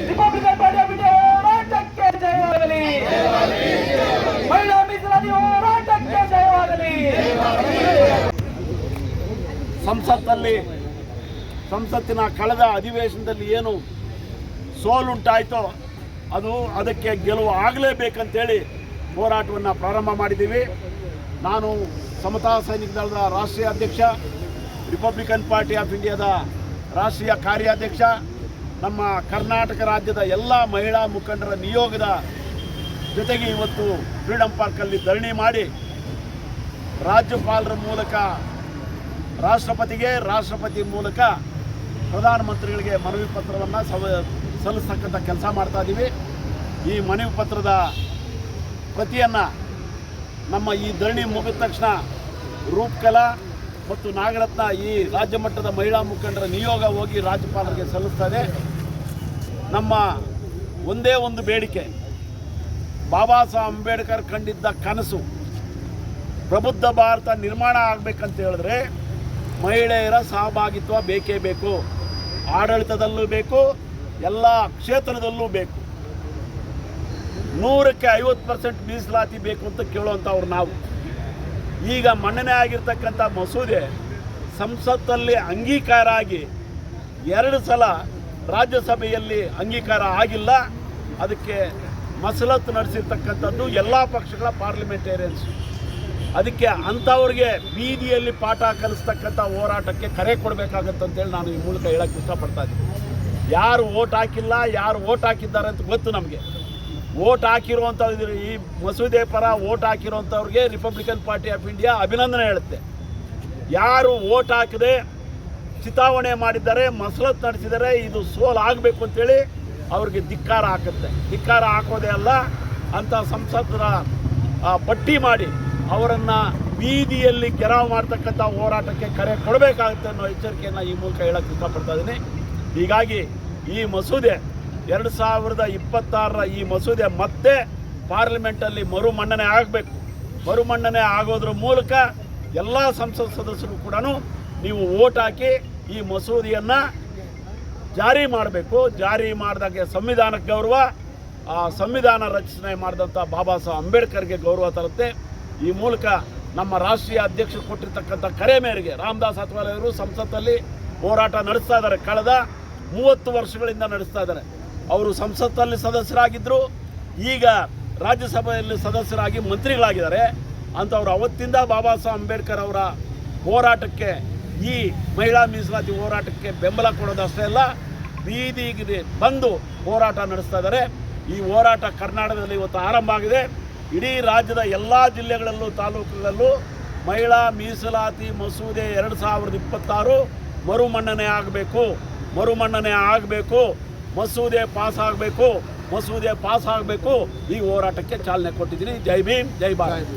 Republican Party of India ಹೋರಾಟಕ್ಕೆ ಜಯವಾಗಲಿ. ಮಹಿಳಾ ಮೀಸಲಾತಿ ಹೋರಾಟಕ್ಕೆ ಜಯವಾಗಲಿ. ಸಂಸತ್ತಿನ ಕಳೆದ ಅಧಿವೇಶನದಲ್ಲಿ ಏನು ಸೋಲುಂಟಾಯಿತೋ ಅದಕ್ಕೆ ಗೆಲುವು ಆಗಲೇಬೇಕಂತೇಳಿ ಹೋರಾಟವನ್ನು ಪ್ರಾರಂಭ ಮಾಡಿದ್ದೀವಿ. ನಾನು ಸಮತಾ ಸೈನಿಕ ದಳದ ರಾಷ್ಟ್ರೀಯ ಅಧ್ಯಕ್ಷ, ರಿಪಬ್ಲಿಕನ್ ಪಾರ್ಟಿ ಆಫ್ ಇಂಡಿಯಾದ ರಾಷ್ಟ್ರೀಯ ಕಾರ್ಯಾಧ್ಯಕ್ಷ, ನಮ್ಮ ಕರ್ನಾಟಕ ರಾಜ್ಯದ ಎಲ್ಲ ಮಹಿಳಾ ಮುಖಂಡರ ನಿಯೋಗದ ಜೊತೆಗೆ ಇವತ್ತು ಫ್ರೀಡಂ ಪಾರ್ಕಲ್ಲಿ ಧರಣಿ ಮಾಡಿ ರಾಜ್ಯಪಾಲರ ಮೂಲಕ ರಾಷ್ಟ್ರಪತಿ ಮೂಲಕ ಪ್ರಧಾನಮಂತ್ರಿಗಳಿಗೆ ಮನವಿ ಪತ್ರವನ್ನು ಸಲ್ಲಿಸ್ತಕ್ಕಂಥ ಕೆಲಸ ಮಾಡ್ತಾ ಇದ್ದೀವಿ. ಈ ಮನವಿ ಪತ್ರದ ಪ್ರತಿಯನ್ನು ನಮ್ಮ ಈ ಧರಣಿ ಮುಗಿದ ತಕ್ಷಣ ರೂಪಕಲಾ ಮತ್ತು ನಾಗರತ್ನ ಈ ರಾಜ್ಯ ಮಟ್ಟದ ಮಹಿಳಾ ಮುಖಂಡರ ನಿಯೋಗ ಹೋಗಿ ರಾಜ್ಯಪಾಲರಿಗೆ ಸಲ್ಲಿಸ್ತಾರೆ. ನಮ್ಮ ಒಂದೇ ಒಂದು ಬೇಡಿಕೆ, ಬಾಬಾ ಸಾಹೇಬ್ ಅಂಬೇಡ್ಕರ್ ಕಂಡಿದ್ದ ಕನಸು ಪ್ರಬುದ್ಧ ಭಾರತ ನಿರ್ಮಾಣ ಆಗಬೇಕಂತ ಹೇಳಿದ್ರೆ ಮಹಿಳೆಯರ ಸಹಭಾಗಿತ್ವ ಬೇಕೇ ಬೇಕು. ಆಡಳಿತದಲ್ಲೂ ಬೇಕು, ಎಲ್ಲ ಕ್ಷೇತ್ರದಲ್ಲೂ ಬೇಕು. 100ಕ್ಕೆ 50% ಮೀಸಲಾತಿ ಬೇಕು ಅಂತ ಕೇಳುವಂಥವ್ರು ನಾವು. ಈಗ ಮನ್ನಣೆ ಆಗಿರ್ತಕ್ಕಂಥ ಮಸೂದೆ ಸಂಸತ್ತಲ್ಲಿ ಅಂಗೀಕಾರ ಆಗಿ 2 ಸಲ ರಾಜ್ಯಸಭೆಯಲ್ಲಿ ಅಂಗೀಕಾರ ಆಗಿಲ್ಲ. ಅದಕ್ಕೆ ಮಸಲತ್ತು ನಡೆಸಿರ್ತಕ್ಕಂಥದ್ದು ಎಲ್ಲ ಪಕ್ಷಗಳ ಪಾರ್ಲಿಮೆಂಟೇರಿಯನ್ಸ್. ಅದಕ್ಕೆ ಅಂಥವ್ರಿಗೆ ಬೀದಿಯಲ್ಲಿ ಪಾಠ ಕಲಿಸ್ತಕ್ಕಂಥ ಹೋರಾಟಕ್ಕೆ ಕರೆ ಕೊಡಬೇಕಾಗತ್ತಂತೇಳಿ ನಾನು ಈ ಮೂಲಕ ಹೇಳೋಕ್ಕೆ ಇಷ್ಟಪಡ್ತಾ ಇದ್ದೀನಿ. ಯಾರು ಓಟ್ ಹಾಕಿಲ್ಲ, ಯಾರು ಓಟ್ ಹಾಕಿದ್ದಾರೆ ಅಂತ ಗೊತ್ತು ನಮಗೆ. ಓಟ್ ಹಾಕಿರುವಂಥದ್ದು, ಈ ಮಸೂದೆ ಪರ ಓಟ್ ಹಾಕಿರುವಂಥವ್ರಿಗೆ ರಿಪಬ್ಲಿಕನ್ ಪಾರ್ಟಿ ಆಫ್ ಇಂಡಿಯಾ ಅಭಿನಂದನೆ ಹೇಳುತ್ತೆ. ಯಾರು ಓಟ್ ಹಾಕದೆ ಚಿತಾವಣೆ ಮಾಡಿದ್ದಾರೆ, ಮಸಲತ್ತು ನಡೆಸಿದ್ದಾರೆ, ಇದು ಸೋಲು ಆಗಬೇಕು ಅಂತೇಳಿ ಅವ್ರಿಗೆ ಧಿಕ್ಕಾರ ಹಾಕುತ್ತೆ. ಧಿಕ್ಕಾರ ಹಾಕೋದೇ ಅಲ್ಲ, ಅಂಥ ಸಂಸದರ ಪಟ್ಟಿ ಮಾಡಿ ಅವರನ್ನು ಬೀದಿಯಲ್ಲಿ ಗೆರಾವ್ ಮಾಡ್ತಕ್ಕಂಥ ಹೋರಾಟಕ್ಕೆ ಕರೆ ಕೊಡಬೇಕಾಗುತ್ತೆ ಅನ್ನೋ ಎಚ್ಚರಿಕೆಯನ್ನು ಈ ಮೂಲಕ ಹೇಳೋಕ್ಕೆ ಇಷ್ಟಪಡ್ತಾ ಇದ್ದೀನಿ. ಹೀಗಾಗಿ ಈ ಮಸೂದೆ 2026ರ ಈ ಮಸೂದೆ ಮತ್ತೆ ಪಾರ್ಲಿಮೆಂಟಲ್ಲಿ ಮರುಮನ್ನಣೆ ಆಗಬೇಕು. ಮರುಮನ್ನಣೆ ಆಗೋದ್ರ ಮೂಲಕ ಎಲ್ಲ ಸಂಸತ್ ಸದಸ್ಯರು ಕೂಡ ನೀವು ಓಟ್ ಹಾಕಿ ಈ ಮಸೂದೆಯನ್ನು ಜಾರಿ ಮಾಡಬೇಕು. ಜಾರಿ ಮಾಡಿದಾಗೆ ಸಂವಿಧಾನಕ್ಕೆ ಗೌರವ, ಆ ಸಂವಿಧಾನ ರಚನೆ ಮಾಡಿದಂಥ ಬಾಬಾ ಸಾಹೇಬ್ ಅಂಬೇಡ್ಕರ್ಗೆ ಗೌರವ ತರುತ್ತೆ. ಈ ಮೂಲಕ ನಮ್ಮ ರಾಷ್ಟ್ರೀಯ ಅಧ್ಯಕ್ಷರು ಕೊಟ್ಟಿರ್ತಕ್ಕಂಥ ಕರೆ ಮೇರೆಗೆ ರಾಮದಾಸ್ ಅತ್ವಾಲೆ ಅವರು ಸಂಸತ್ತಲ್ಲಿ ಹೋರಾಟ ನಡೆಸ್ತಾ ಇದ್ದಾರೆ. ಕಳೆದ 30 ವರ್ಷಗಳಿಂದ ನಡೆಸ್ತಾ ಇದ್ದಾರೆ. ಅವರು ಸಂಸತ್ತಲ್ಲಿ ಸದಸ್ಯರಾಗಿದ್ದರು, ಈಗ ರಾಜ್ಯಸಭೆಯಲ್ಲಿ ಸದಸ್ಯರಾಗಿ ಮಂತ್ರಿಗಳಾಗಿದ್ದಾರೆ. ಅಂಥವ್ರು ಅವತ್ತಿಂದ ಬಾಬಾ ಸಾಹೇಬ್ ಅಂಬೇಡ್ಕರ್ ಅವರ ಹೋರಾಟಕ್ಕೆ, ಈ ಮಹಿಳಾ ಮೀಸಲಾತಿ ಹೋರಾಟಕ್ಕೆ ಬೆಂಬಲ ಕೊಡೋದಷ್ಟೇ ಅಲ್ಲ, ಬೀದಿಗೆ ಬಂದು ಹೋರಾಟ ನಡೆಸ್ತಾ ಇದ್ದಾರೆ. ಈ ಹೋರಾಟ ಕರ್ನಾಟಕದಲ್ಲಿ ಇವತ್ತು ಆರಂಭ ಆಗಿದೆ. ಇಡೀ ರಾಜ್ಯದ ಎಲ್ಲ ಜಿಲ್ಲೆಗಳಲ್ಲೂ ತಾಲೂಕುಗಳಲ್ಲೂ ಮಹಿಳಾ ಮೀಸಲಾತಿ ಮಸೂದೆ 2026 ಮರುಮನ್ನಣೆ ಆಗಬೇಕು. ಮಸೂದೆ ಪಾಸ್ ಆಗಬೇಕು. ಈ ಹೋರಾಟಕ್ಕೆ ಚಾಲನೆ ಕೊಟ್ಟಿದ್ದೀನಿ. ಜೈ ಭೀಮ್, ಜೈ ಭಾರತ್.